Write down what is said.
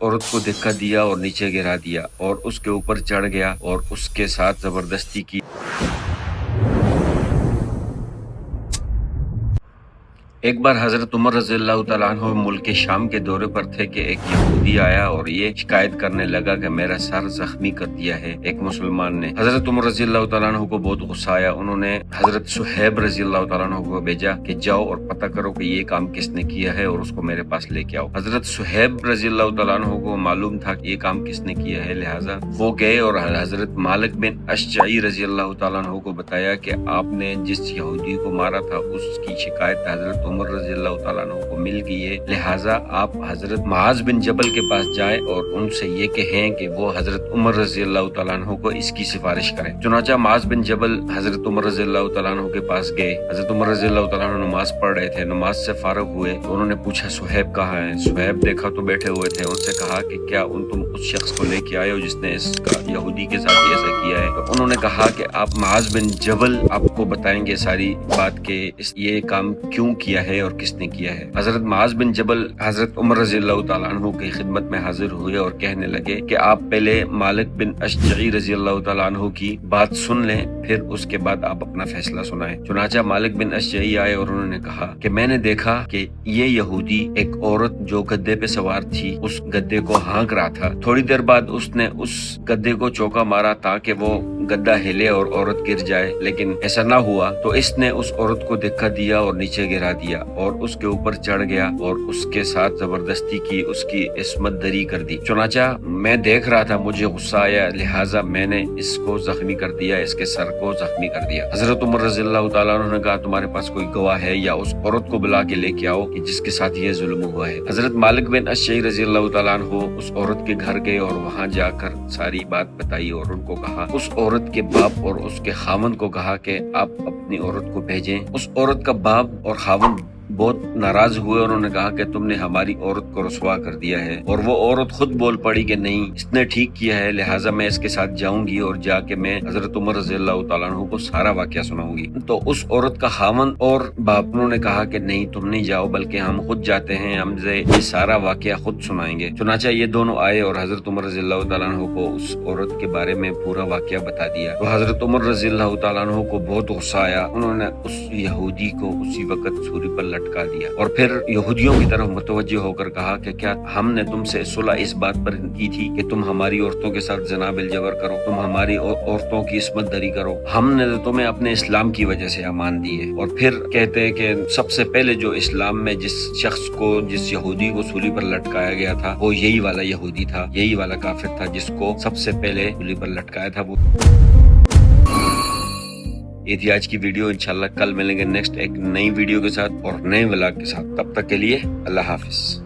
عورت کو دھکا دیا اور نیچے گرا دیا اور اس کے اوپر چڑھ گیا اور اس کے ساتھ زبردستی کی۔ ایک بار حضرت عمر رضی اللہ تعالیٰ عنہ ملک شام کے دورے پر تھے کہ ایک یہودی آیا اور یہ شکایت کرنے لگا کہ میرا سر زخمی کر دیا ہے ایک مسلمان نے۔ حضرت عمر رضی اللہ تعالیٰ عنہ کو بہت غصہ آیا۔ انہوں نے حضرت صہیب رضی اللہ تعالیٰ عنہ کو بھیجا کہ جاؤ اور پتہ کرو کہ یہ کام کس نے کیا ہے اور اس کو میرے پاس لے کے آؤ۔ حضرت صہیب رضی اللہ تعالیٰ عنہ کو معلوم تھا کہ یہ کام کس نے کیا ہے، لہٰذا وہ گئے اور حضرت مالک بن اشجعی رضی اللہ تعالیٰ عنہ کو بتایا کہ آپ نے جس یہودی کو مارا تھا اس کی شکایت حضرت عمر رضی اللہ تعالیٰ عنہ کو مل گئی ہے، لہٰذا آپ حضرت معاذ بن جبل کے پاس جائیں اور ان سے یہ کہیں کہ وہ حضرت عمر رضی اللہ تعالیٰ عنہ کو اس کی سفارش کریں۔ چنانچہ معاذ بن جبل حضرت عمر رضی اللہ تعالیٰ عنہ کے پاس گئے۔ حضرت عمر رضی اللہ تعالیٰ عنہ نماز پڑھ رہے تھے، نماز سے فارغ ہوئے تو انہوں نے پوچھا صہیب کہاں ہے؟ صہیب دیکھا تو بیٹھے ہوئے تھے۔ ان سے کہا کہ کیا تم اس شخص کو لے کے آئے ہو جس نے اس کا یہودی کے ساتھ ایسا کیا ہے؟ تو انہوں نے کہا کہ آپ معاذ بن جبل آپ کو بتائیں گے ساری بات کہ یہ کام کیوں کیا ہے اور کس نے کیا ہے۔ حضرت معاذ بن جبل حضرت عمر رضی اللہ تعالیٰ عنہ کی خدمت میں حاضر ہوئے اور کہنے لگے کہ آپ پہلے مالک بن اشجعی رضی اللہ تعالیٰ عنہ کی بات سن لیں، پھر اس کے بعد آپ اپنا فیصلہ سنائیں۔ چنانچہ مالک بن اشجعی آئے اور انہوں نے کہا کہ میں نے دیکھا کہ یہ یہودی ایک عورت جو گدے پہ سوار تھی اس گدے کو ہانک رہا تھا، تھوڑی دیر بعد اس نے اس گدے کو چوکا مارا تاکہ وہ گدا ہلے اور عورت گر جائے، لیکن ایسا نہ ہوا تو اس نے اس عورت کو دھکا دیا اور نیچے گرا دیا اور اس کے اوپر چڑھ گیا اور اس کے ساتھ زبردستی کی، اس کی عصمت دری کر دی۔ چنانچہ میں دیکھ رہا تھا، مجھے غصہ آیا، لہٰذا میں نے اس کو زخمی کر دیا، اس کے سر کو زخمی کر دیا۔ حضرت عمر رضی اللہ تعالیٰ عنہ نے کہا تمہارے پاس کوئی گواہ ہے یا اس عورت کو بلا کے لے کے آؤ کہ جس کے ساتھ یہ ظلم ہوا ہے۔ حضرت مالک بن اشجعی رضی اللہ تعالیٰ عنہ اس عورت کے گھر گئے اور وہاں جا کر ساری بات بتائی اور ان کو کہا، اس عورت کے باپ اور اس کے خاوند کو کہا کہ آپ اپنی عورت کو بھیجیں۔ اس عورت کا باپ اور خاوند بہت ناراض ہوئے اور انہوں نے کہا کہ تم نے ہماری عورت کو رسوا کر دیا ہے، اور وہ عورت خود بول پڑی کہ نہیں، اس نے ٹھیک کیا ہے، لہٰذا میں اس کے ساتھ جاؤں گی اور جا کے میں حضرت عمر رضی اللہ تعالیٰ عنہ کو سارا واقعہ سناؤں گی۔ تو اس عورت کا خاوند اور باپ انہوں نے کہا کہ نہیں، تم نہیں جاؤ بلکہ ہم خود جاتے ہیں، ہم سے یہ سارا واقعہ خود سنائیں گے۔ چنانچہ یہ دونوں آئے اور حضرت عمر رضی اللہ تعالیٰ عنہ کو اس عورت کے بارے میں پورا واقعہ بتا دیا۔ تو حضرت عمر رضی اللہ تعالیٰ عنہ کو بہت غصہ آیا، انہوں نے اس یہودی کو اسی وقت سولی پر لٹکا دیا اور پھر یہودیوں کی طرف متوجہ ہو کر کہا کہ کیا ہم نے تم سے صلح اس بات پر کی تھی کہ تم ہماری عورتوں کے ساتھ زنا بالجبر کرو، تم ہماری عورتوں کی عصمت دری کرو؟ ہم نے تمہیں اپنے اسلام کی وجہ سے امان دی ہے۔ اور پھر کہتے ہیں کہ سب سے پہلے جو اسلام میں جس شخص کو، جس یہودی کو سولی پر لٹکایا گیا تھا، وہ یہی والا یہودی تھا، یہی والا کافر تھا جس کو سب سے پہلے سولی پر لٹکایا تھا۔ وہ یہ تھی آج کی ویڈیو۔ انشاءاللہ کل ملیں گے نیکسٹ ایک نئی ویڈیو کے ساتھ اور نئے ولاگ کے ساتھ۔ تب تک کے لیے اللہ حافظ۔